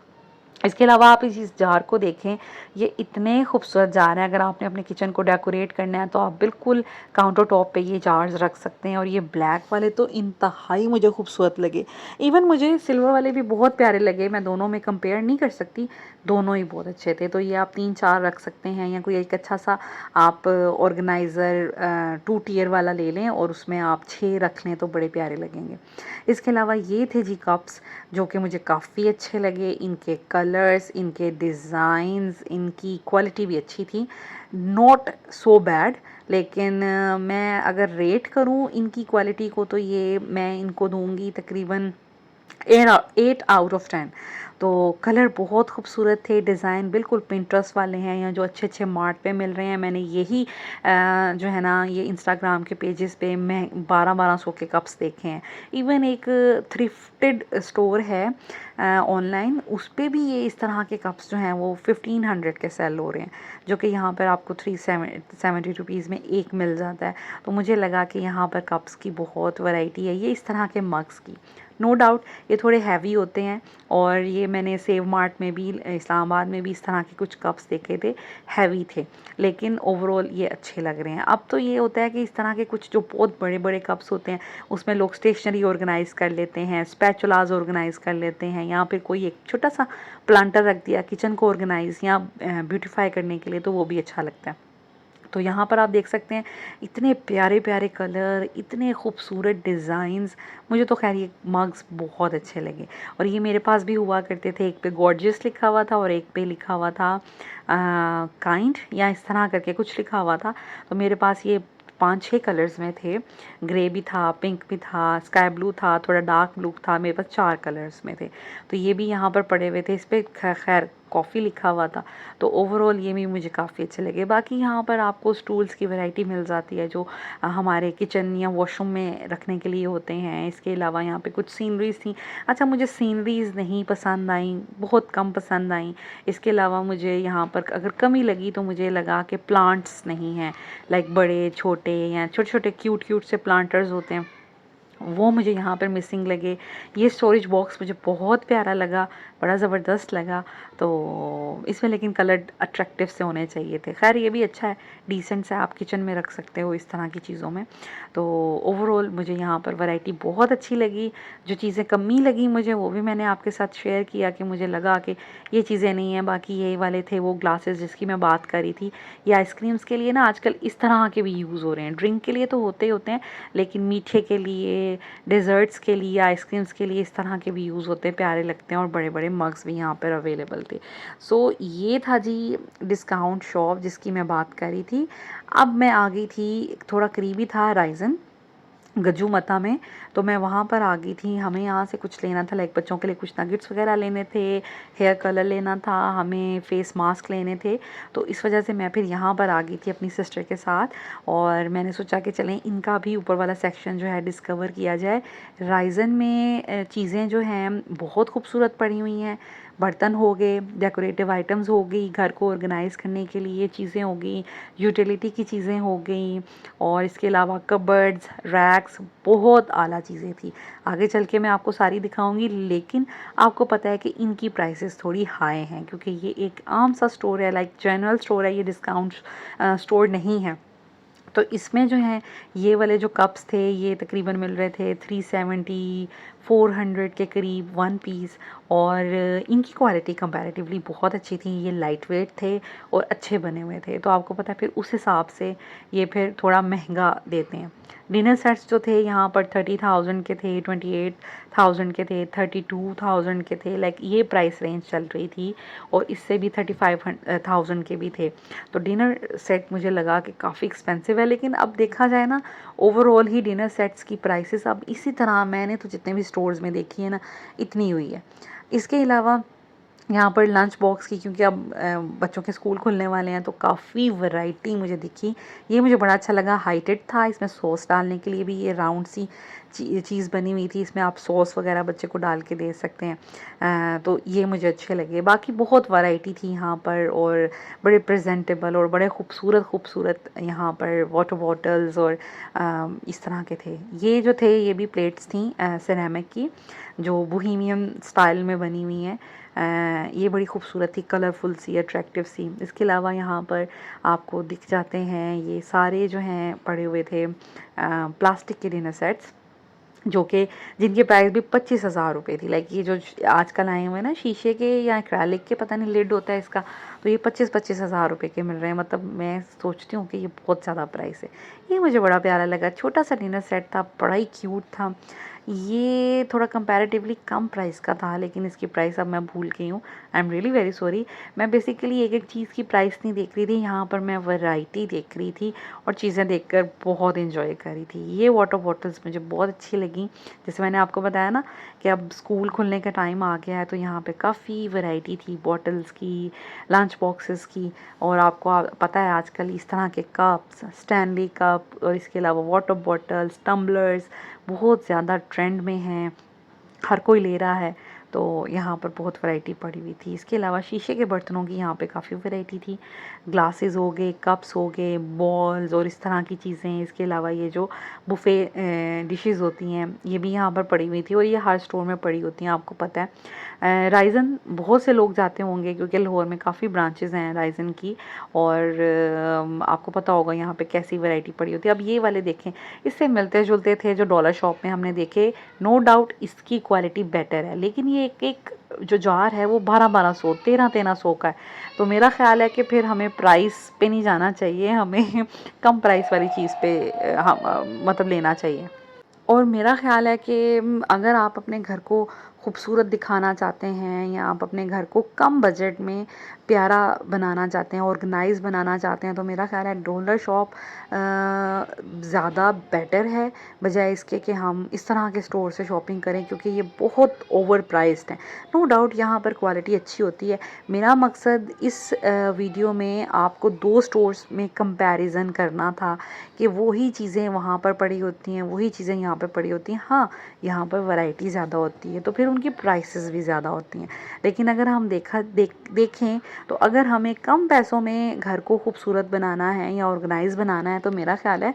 A: इसके अलावा आप इस जार को देखें, ये इतने खूबसूरत जार हैं। अगर आपने अपने किचन को डेकोरेट करना है तो आप बिल्कुल काउंटर टॉप पे ये जार्स रख सकते हैं। और ये ब्लैक वाले तो इंतहाई मुझे खूबसूरत लगे। इवन मुझे सिल्वर वाले भी बहुत प्यारे लगे, मैं दोनों में कंपेयर नहीं कर सकती, दोनों ही बहुत अच्छे थे। तो ये आप 3-4 रख सकते हैं, या कोई एक अच्छा सा आप ऑर्गेनाइज़र 2 टियर वाला ले लें और उसमें आप 6 रख लें तो बड़े प्यारे लगेंगे। इसके अलावा ये थे जी कप्स, जो कि मुझे काफ़ी अच्छे लगे। इनके कलर्स, इनके डिज़ाइंस, इनकी क्वालिटी भी अच्छी थी, नॉट सो बैड। लेकिन मैं अगर रेट करूं इनकी क्वालिटी को तो ये मैं इनको दूंगी तकरीबन 8 आउट ऑफ 10। तो कलर बहुत खूबसूरत थे, डिज़ाइन बिल्कुल पिंटरेस्ट वाले हैं, या जो अच्छे अच्छे मार्ट पे मिल रहे हैं। मैंने यही जो है ना, ये इंस्टाग्राम के पेजेस पे मैं 1200 के कप्स देखे हैं। इवन एक थ्रिफ्टेड स्टोर है ऑनलाइन, उस पर भी ये इस तरह के कप्स जो हैं वो 1500 के सेल हो रहे हैं, जो कि यहाँ पर आपको 370 रुपीज़ में एक मिल जाता है। तो मुझे लगा कि यहाँ पर कप्स की बहुत वैरायटी है। ये इस तरह के मग्स की, नो डाउट ये थोड़े हैवी होते हैं, और ये मैंने सेव मार्ट में भी, इस्लामाबाद में भी इस तरह के कुछ कप्स देखे थे, हैवी थे, लेकिन ओवरऑल ये अच्छे लग रहे हैं। अब तो ये होता है कि इस तरह के कुछ जो बहुत बड़े बड़े कप्स होते हैं उसमें लोग स्टेशनरी ऑर्गेनाइज़ कर लेते हैं, स्पैचुलाज ऑर्गेनाइज़ कर लेते हैं, या फिर कोई एक छोटा सा प्लांटर रख दिया किचन को ऑर्गेनाइज़ या ब्यूटीफाई करने के लिए, तो वो भी अच्छा लगता है। तो यहाँ पर आप देख सकते हैं इतने प्यारे प्यारे कलर, इतने खूबसूरत डिज़ाइंस। मुझे तो खैर ये मग्स बहुत अच्छे लगे। और ये मेरे पास भी हुआ करते थे, एक पे गॉर्जियस लिखा हुआ था और एक पे लिखा हुआ था काइंड, या इस तरह करके कुछ लिखा हुआ था। तो मेरे पास ये 5-6 कलर्स में थे, ग्रे भी था, पिंक भी था, स्काई ब्लू था, थोड़ा डार्क ब्लू था, मेरे पास 4 कलर्स में थे। तो ये भी यहाँ पर पड़े हुए थे, इस पर खैर कॉफ़ी लिखा हुआ था। तो ओवरऑल ये भी मुझे काफ़ी अच्छे लगे। बाकी यहाँ पर आपको स्टूल्स की वैरायटी मिल जाती है जो हमारे किचन या वॉशरूम में रखने के लिए होते हैं। इसके अलावा यहाँ पे कुछ सीनरीज थी। अच्छा, मुझे सीनरीज नहीं पसंद आई, बहुत कम पसंद आई। इसके अलावा मुझे यहाँ पर अगर कमी लगी तो मुझे लगा कि प्लांट्स नहीं हैं, लाइक बड़े छोटे या छोटे छोटे क्यूट क्यूट से प्लांटर्स होते हैं, वो मुझे यहाँ पर मिसिंग लगे। ये स्टोरेज बॉक्स मुझे बहुत प्यारा लगा, बड़ा ज़बरदस्त लगा। तो इसमें लेकिन कलर अट्रैक्टिव से होने चाहिए थे। खैर ये भी अच्छा है, डिसेंट से आप किचन में रख सकते हो इस तरह की चीज़ों में। तो ओवरऑल मुझे यहाँ पर वैरायटी बहुत अच्छी लगी। जो चीज़ें कमी लगी मुझे वो भी मैंने आपके साथ शेयर किया कि मुझे लगा कि ये चीज़ें नहीं हैं। बाकी ये वाले थे वो ग्लासेस जिसकी मैं बात कर रही थी। ये आइसक्रीम्स के लिए ना आजकल इस तरह के भी यूज़ हो रहे हैं। ड्रिंक के लिए तो होते ही होते हैं, लेकिन मीठे के लिए, डेज़र्ट्स के लिए, आइसक्रीम्स के लिए इस तरह के भी यूज़ होते हैं, प्यारे लगते हैं। और बड़े बड़े मग्स भी यहाँ पर अवेलेबल थे। सो ये था जी डिस्काउंट शॉप जिसकी मैं बात कर रही थी। अब मैं आ गई थी, थोड़ा करीबी था राइजन गजूमता में, तो मैं वहाँ पर आ गई थी। हमें यहाँ से कुछ लेना था, लाइक बच्चों के लिए कुछ नगेट्स वगैरह लेने थे, हेयर कलर लेना था, हमें फेस मास्क लेने थे। तो इस वजह से मैं फिर यहाँ पर आ गई थी अपनी सिस्टर के साथ, और मैंने सोचा कि चलें इनका भी ऊपर वाला सेक्शन जो है डिस्कवर किया जाए। राइजन में चीज़ें जो हैं बहुत खूबसूरत पड़ी हुई हैं। बर्तन हो गए, डेकोरेटिव आइटम्स हो गई, घर को ऑर्गेनाइज़ करने के लिए चीज़ें हो गई, यूटिलिटी की चीज़ें हो गई, और इसके अलावा कबर्ड्स, रैक्स, बहुत आला चीज़ें थी। आगे चल के मैं आपको सारी दिखाऊंगी, लेकिन आपको पता है कि इनकी प्राइसेस थोड़ी हाई हैं, क्योंकि ये एक आम सा स्टोर है, लाइक जनरल स्टोर है, ये डिस्काउंट स्टोर नहीं है। तो इसमें जो है ये वाले जो कप्स थे ये तकरीबन मिल रहे थे 370 400 के करीब 1 पीस, और इनकी क्वालिटी कंपैरेटिवली बहुत अच्छी थी। ये लाइट वेट थे और अच्छे बने हुए थे। तो आपको पता है फिर उस हिसाब से ये फिर थोड़ा महंगा देते हैं। डिनर सेट्स जो थे यहाँ पर 30,000 के थे, 28,000 के थे, 32,000 के थे, लाइक ये प्राइस रेंज चल रही थी। और इससे भी 35,000 के भी थे। तो डिनर सेट मुझे लगा कि काफ़ी एक्सपेंसिव है, लेकिन अब देखा जाए ना ओवरऑल ही डिनर सेट्स की प्राइसेस अब इसी तरह मैंने तो जितने भी स्टोर्स में देखी है ना इतनी हुई है। इसके अलावा यहाँ पर लंच बॉक्स की, क्योंकि अब बच्चों के स्कूल खुलने वाले हैं तो काफ़ी वैरायटी मुझे दिखी। ये मुझे बड़ा अच्छा लगा, हाइटेड था, इसमें सॉस डालने के लिए भी ये राउंड सी चीज़ बनी हुई थी, इसमें आप सॉस वगैरह बच्चे को डाल के दे सकते हैं। तो ये मुझे अच्छे लगे। बाकी बहुत वैरायटी थी यहाँ पर, और बड़े प्रेजेंटेबल और बड़े खूबसूरत खूबसूरत यहाँ पर वाटर बॉटल्स और इस तरह के थे। ये जो थे ये भी प्लेट्स थी सिरेमिक की, जो बोहेमियन स्टाइल में बनी हुई हैं। ये बड़ी खूबसूरत थी, कलरफुल सी, अट्रैक्टिव सी। इसके अलावा यहाँ पर आपको दिख जाते हैं ये सारे जो हैं पड़े हुए थे प्लास्टिक के डिनर सेट्स, जो कि जिनकी प्राइस भी 25,000 रुपये थी। लाइक ये जो आजकल आए हुए हैं ना शीशे के या एक्रेलिक के, पता नहीं लिड होता है इसका, तो ये 25,000 रुपये के मिल रहे हैं। मतलब मैं सोचती हूँ कि ये बहुत ज़्यादा प्राइस है। ये मुझे बड़ा प्यारा लगा, छोटा सा डिनर सेट था, बड़ा ही क्यूट था। ये थोड़ा कंपैरेटिवली कम प्राइस का था, लेकिन इसकी प्राइस अब मैं भूल गई हूँ। I am really very sorry. मैं बेसिकली एक एक चीज़ की प्राइस नहीं देख रही थी, यहाँ पर मैं वैरायटी देख रही थी और चीज़ें देखकर बहुत इंजॉय कर रही थी। ये वाटर बॉटल्स मुझे बहुत अच्छी लगी। जैसे मैंने आपको बताया ना कि अब स्कूल खुलने का टाइम आ गया है, तो यहाँ पे काफ़ी वैरायटी थी बॉटल्स की, लंच बॉक्सेस की। और आपको पता है आजकल इस तरह के कप्स, स्टैनली कप और इसके अलावा वाटर बॉटल्स, टम्बलर्स बहुत ज़्यादा ट्रेंड में हैं, हर कोई ले रहा है। तो यहाँ पर बहुत वैरायटी पड़ी हुई थी। इसके अलावा शीशे के बर्तनों की यहाँ पे काफ़ी वैरायटी थी, ग्लासेस हो गए, कप्स हो गए, बॉल्स और इस तरह की चीज़ें। इसके अलावा ये जो बुफ़े डिशेस होती हैं ये भी यहाँ पर पड़ी हुई थी, और ये हर स्टोर में पड़ी होती हैं, आपको पता है। राइज़न बहुत से लोग जाते होंगे क्योंकि लाहौर में काफ़ी ब्रांचेज़ हैं राइज़न की, और आपको पता होगा यहाँ पे कैसी वैरायटी पड़ी होती है। अब ये वाले देखें, इससे मिलते जुलते थे जो डॉलर शॉप में हमने देखे। नो डाउट इसकी क्वालिटी बेटर है, लेकिन ये एक एक जो जार है वो 1200-1200, 1300 का है। तो मेरा ख्याल है कि फिर हमें प्राइस पे नहीं जाना चाहिए, हमें कम प्राइस वाली चीज़ पे मतलब लेना चाहिए। और मेरा ख़्याल है कि अगर आप अपने घर को खूबसूरत दिखाना चाहते हैं, या आप अपने घर को कम बजट में प्यारा बनाना चाहते हैं, ऑर्गेनाइज़ बनाना चाहते हैं, तो मेरा ख़्याल है डॉलर शॉप ज़्यादा बेटर है, बजाय इसके कि हम इस तरह के स्टोर से शॉपिंग करें, क्योंकि ये बहुत ओवर प्राइस्ड हैं। नो डाउट यहाँ पर क्वालिटी अच्छी होती है। मेरा मकसद इस वीडियो में आपको 2 स्टोर्स में कंपैरिजन करना था कि वही चीज़ें वहाँ पर पड़ी होती हैं, वही चीज़ें यहाँ पर पड़ी होती हैं। हाँ, यहाँ पर वैरायटी ज़्यादा होती है तो फिर उनकी प्राइसेस भी ज़्यादा होती हैं। लेकिन अगर हम देखें तो अगर हमें कम पैसों में घर को खूबसूरत बनाना है या ऑर्गेनाइज़ बनाना है, तो मेरा ख़्याल है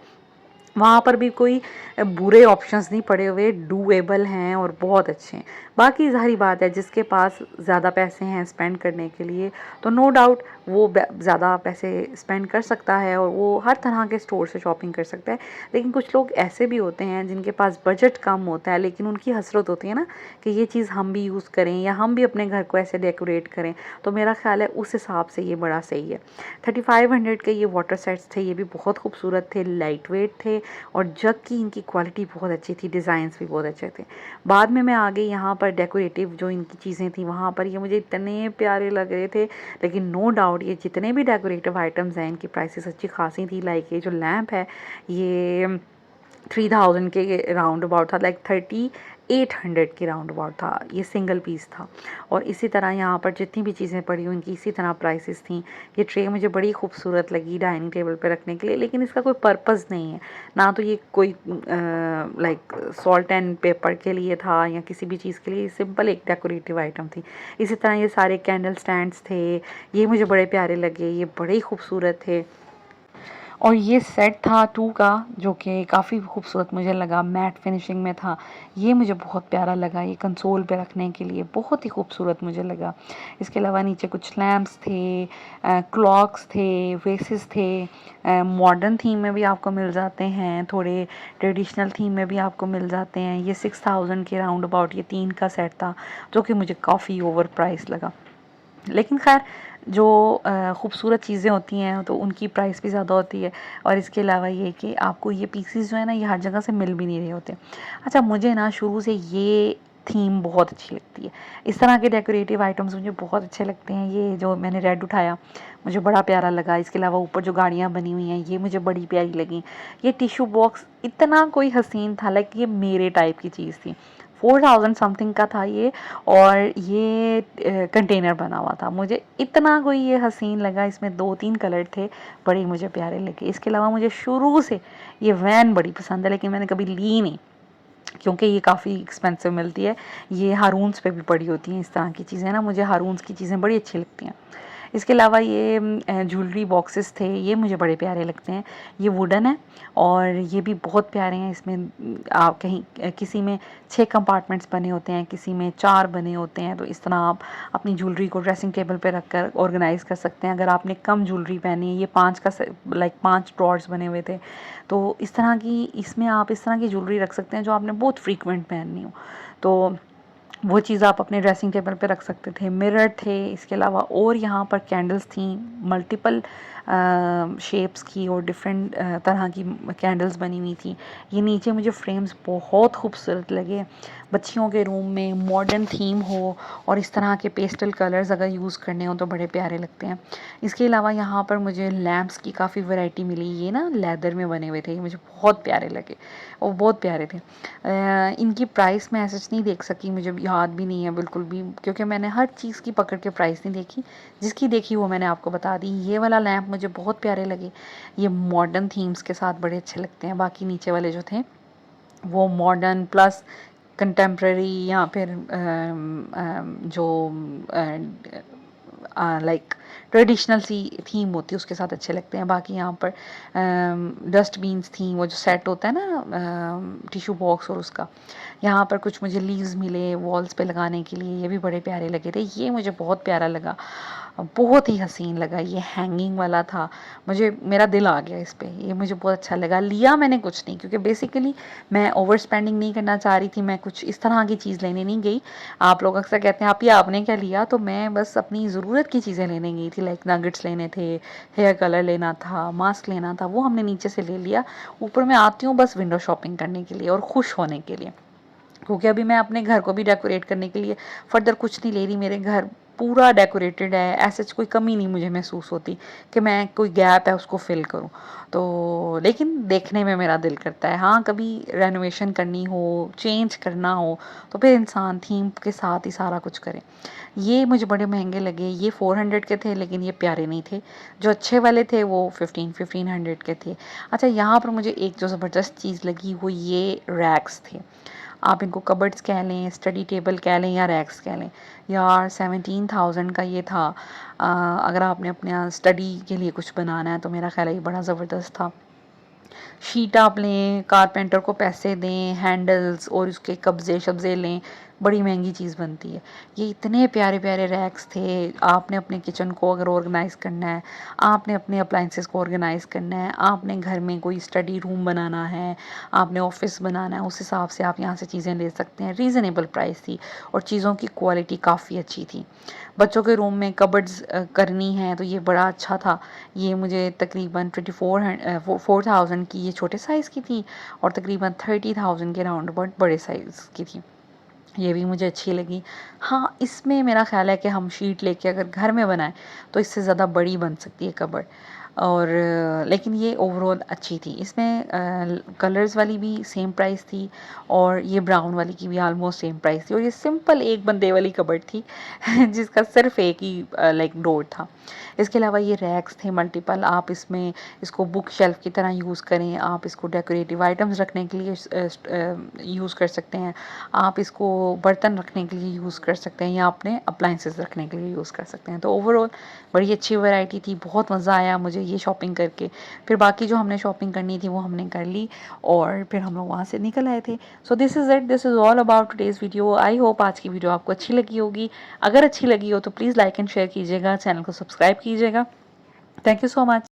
A: वहाँ पर भी कोई बुरे ऑप्शंस नहीं पड़े हुए, डूएबल हैं और बहुत अच्छे हैं। बाकी ज़ाहिर बात है जिसके पास ज़्यादा पैसे हैं स्पेंड करने के लिए, तो नो डाउट वो ज़्यादा पैसे स्पेंड कर सकता है और वो हर तरह के स्टोर से शॉपिंग कर सकता है। लेकिन कुछ लोग ऐसे भी होते हैं जिनके पास बजट कम होता है, लेकिन उनकी हसरत होती है ना कि ये चीज़ हम भी यूज़ करें या हम भी अपने घर को ऐसे डेकोरेट करें। तो मेरा ख्याल है उस हिसाब से ये बड़ा सही है। 3500 के ये वाटर सेट्स थे, ये भी बहुत खूबसूरत थे, लाइट वेट थे, और जग की इनकी क्वालिटी बहुत अच्छी थी, डिज़ाइंस भी बहुत अच्छे थे। बाद में मैं आ गई यहाँ पर डेकोरेटिव जो इनकी चीज़ें थी, वहाँ पर ये मुझे इतने प्यारे लग रहे थे। लेकिन नो डाउट ये जितने भी डेकोरेटिव आइटम्स हैं इनकी प्राइसेस अच्छी खासी थी। लाइक ये जो लैंप है ये 3000 के राउंड अबाउट था, लाइक 3800 के राउंड अबाउट था, ये सिंगल पीस था। और इसी तरह यहाँ पर जितनी भी चीज़ें पड़ी हुई उनकी इसी तरह प्राइसेस थी। ये ट्रे मुझे बड़ी खूबसूरत लगी डाइनिंग टेबल पे रखने के लिए, लेकिन इसका कोई पर्पज़ नहीं है ना, तो ये कोई लाइक सॉल्ट एंड पेपर के लिए था या किसी भी चीज़ के लिए, सिंपल एक डेकोरेटिव आइटम थी। इसी तरह ये सारे कैंडल स्टैंड्स थे, ये मुझे बड़े प्यारे लगे, ये बड़े ही खूबसूरत थे। और ये सेट था 2 का, जो कि काफ़ी खूबसूरत मुझे लगा, मैट फिनिशिंग में था। ये मुझे बहुत प्यारा लगा, ये कंसोल पे रखने के लिए बहुत ही खूबसूरत मुझे लगा। इसके अलावा नीचे कुछ लैम्प्स थे, क्लॉक्स थे, वेसेस थे। मॉडर्न थीम में भी आपको मिल जाते हैं, थोड़े ट्रेडिशनल थीम में भी आपको मिल जाते हैं। ये 6000 के राउंड अबाउट ये 3 का सेट था, जो कि मुझे काफ़ी ओवर प्राइस लगा। लेकिन खैर जो खूबसूरत चीज़ें होती हैं तो उनकी प्राइस भी ज़्यादा होती है। और इसके अलावा ये कि आपको ये पीसीस जो है ना ये हर जगह से मिल भी नहीं रहे होते। अच्छा, मुझे ना शुरू से ये थीम बहुत अच्छी लगती है, इस तरह के डेकोरेटिव आइटम्स मुझे बहुत अच्छे लगते हैं। ये जो मैंने रेड उठाया मुझे बड़ा प्यारा लगा। इसके अलावा ऊपर जो गाड़ियाँ बनी हुई हैं ये मुझे बड़ी प्यारी लगी। ये टिश्यू बॉक्स इतना कोई हसीन था, लाइक ये मेरे टाइप की चीज़ थी। 4000 समथिंग का था ये। और ये कंटेनर बना हुआ था। मुझे इतना कोई ये हसीन लगा, इसमें 2-3 कलर थे, बड़े मुझे प्यारे लगे। इसके अलावा मुझे शुरू से ये वैन बड़ी पसंद है, लेकिन मैंने कभी ली नहीं क्योंकि ये काफ़ी एक्सपेंसिव मिलती है। ये हारून्स पे भी पड़ी होती हैं इस तरह की चीज़ें ना, मुझे हारून्स की चीज़ें बड़ी अच्छी लगती हैं। इसके अलावा ये ज्वेलरी बॉक्सेस थे, ये मुझे बड़े प्यारे लगते हैं। ये वुडन है और ये भी बहुत प्यारे हैं। इसमें आप कहीं किसी में 6 कंपार्टमेंट्स बने होते हैं, किसी में 4 बने होते हैं। तो इस तरह आप अपनी ज्वेलरी को ड्रेसिंग टेबल पे रख कर ऑर्गेनाइज़ कर सकते हैं। अगर आपने कम ज्वेलरी पहनी है, ये 5 का लाइक 5 ड्रॉर्स बने हुए थे, तो इस तरह की इसमें आप इस तरह की ज्वेलरी रख सकते हैं जो आपने बहुत फ्रीक्वेंट पहननी हो। तो वो चीज़ आप अपने ड्रेसिंग टेबल पे रख सकते थे। मिरर थे इसके अलावा, और यहाँ पर कैंडल्स थी मल्टीपल शेप्स की और डिफरेंट तरह की कैंडल्स बनी हुई थी। ये नीचे मुझे फ्रेम्स बहुत खूबसूरत लगे। बच्चियों के रूम में मॉडर्न थीम हो और इस तरह के पेस्टल कलर्स अगर यूज़ करने हो तो बड़े प्यारे लगते हैं। इसके अलावा यहाँ पर मुझे लैम्प्स की काफ़ी वैरायटी मिली। ये ना लेदर में बने हुए थे, ये मुझे बहुत प्यारे लगे और बहुत प्यारे थे। इनकी प्राइस मैं ऐसे नहीं देख सकी, मुझे याद भी नहीं है बिल्कुल भी, क्योंकि मैंने हर चीज़ की पकड़ के प्राइस नहीं देखी। जिसकी देखी वो मैंने आपको बता दी। ये वाला लैम्प मुझे बहुत प्यारे लगे, ये मॉडर्न थीम्स के साथ बड़े अच्छे लगते हैं। बाकी नीचे वाले जो थे वो मॉडर्न प्लस कंटेम्प्रेरी या फिर जो लाइक ट्रेडिशनल सी थीम होती है उसके साथ अच्छे लगते हैं। बाकी यहाँ पर डस्टबीन्स थी, वो जो सेट होता है ना टिश्यू बॉक्स, और उसका यहाँ पर कुछ मुझे लीव्स मिले वॉल्स पे लगाने के लिए, ये भी बड़े प्यारे लगे थे। ये मुझे बहुत प्यारा लगा, बहुत ही हसीन लगा। ये हैंगिंग वाला था, मुझे मेरा दिल आ गया इस पे, ये मुझे बहुत अच्छा लगा। लिया मैंने कुछ नहीं, क्योंकि बेसिकली मैं ओवर स्पेंडिंग नहीं करना चाह रही थी। मैं कुछ इस तरह की चीज़ लेने नहीं गई। आप लोग अक्सर कहते हैं आप ये आपने क्या लिया, तो मैं बस अपनी ज़रूरत की चीज़ें लेने गई थी। लाइक नगेट्स लेने थे, हेयर कलर लेना था, मास्क लेना था, वो हमने नीचे से ले लिया। ऊपर मैं आती हूँ बस विंडो शॉपिंग करने के लिए और खुश होने के लिए, क्योंकि अभी मैं अपने घर को भी डेकोरेट करने के लिए फर्दर कुछ नहीं ले रही। मेरे घर पूरा डेकोरेटेड है, ऐसे कोई कमी नहीं मुझे महसूस होती कि मैं कोई गैप है उसको फिल करूं। तो लेकिन देखने में मेरा दिल करता है, हाँ कभी रेनोवेशन करनी हो, चेंज करना हो, तो फिर इंसान थीम के साथ ही सारा कुछ करे। ये मुझे बड़े महंगे लगे, ये 400 के थे, लेकिन ये प्यारे नहीं थे। जो अच्छे वाले थे वो 1500 के थे। अच्छा, यहाँ पर मुझे एक जो ज़बरदस्त चीज़ लगी वो ये रैक्स थे। आप इनको कबर्ड्स कह लें, स्टडी टेबल कह लें या रैक्स कह लें। यार 17,000 का ये था। अगर आपने अपने स्टडी के लिए कुछ बनाना है तो मेरा ख्याल है ये बड़ा ज़बरदस्त था। शीट आप लें, कारपेंटर को पैसे दें, हैंडल्स और उसके कब्जे शब्जे लें, बड़ी महंगी चीज़ बनती है। ये इतने प्यारे प्यारे रैक्स थे। आपने अपने किचन को अगर ऑर्गेनाइज़ करना है, आपने अपने अप्लाइंसेस को ऑर्गेनाइज़ करना है, आपने घर में कोई स्टडी रूम बनाना है, आपने ऑफिस बनाना है, उस हिसाब से आप यहाँ से चीज़ें ले सकते हैं। रीज़नेबल प्राइस थी और चीज़ों की क्वालिटी काफ़ी अच्छी थी। बच्चों के रूम में कबर्ड्स करनी है तो ये बड़ा अच्छा था। ये मुझे तकरीबन 4,000 की ये छोटे साइज़ की थी और तकरीबन 30,000 के राउंड अबाउट बड़े साइज़ की थी। ये भी मुझे अच्छी लगी। हाँ, इसमें मेरा ख़्याल है कि हम शीट लेके अगर घर में बनाएं तो इससे ज़्यादा बड़ी बन सकती है कबर्ड। और लेकिन ये ओवरऑल अच्छी थी। इसमें कलर्स वाली भी सेम प्राइस थी और ये ब्राउन वाली की भी आलमोस्ट सेम प्राइस थी, और ये सिंपल एक बंदे वाली कबर्ड थी जिसका सिर्फ एक ही लाइक डोर था। इसके अलावा ये रैक्स थे मल्टीपल। आप इसमें इसको बुक शेल्फ की तरह यूज़ करें, आप इसको डेकोरेटिव आइटम्स रखने के लिए यूज़ कर सकते हैं, आप इसको बर्तन रखने के लिए यूज़ कर सकते हैं, या अपने अप्लाइंसेस रखने के लिए यूज़ कर सकते हैं। तो ओवरऑल बड़ी अच्छी वैरायटी थी, बहुत मज़ा आया मुझे ये शॉपिंग करके। फिर बाकी जो हमने शॉपिंग करनी थी वो हमने कर ली और फिर हम लोग वहाँ से निकल आए थे। So this is it, this is all about today's video. I hope आज की वीडियो आपको अच्छी लगी होगी। अगर अच्छी लगी हो तो प्लीज़ लाइक एंड शेयर कीजिएगा, चैनल को सब्सक्राइब कीजिएगा। Thank you so much.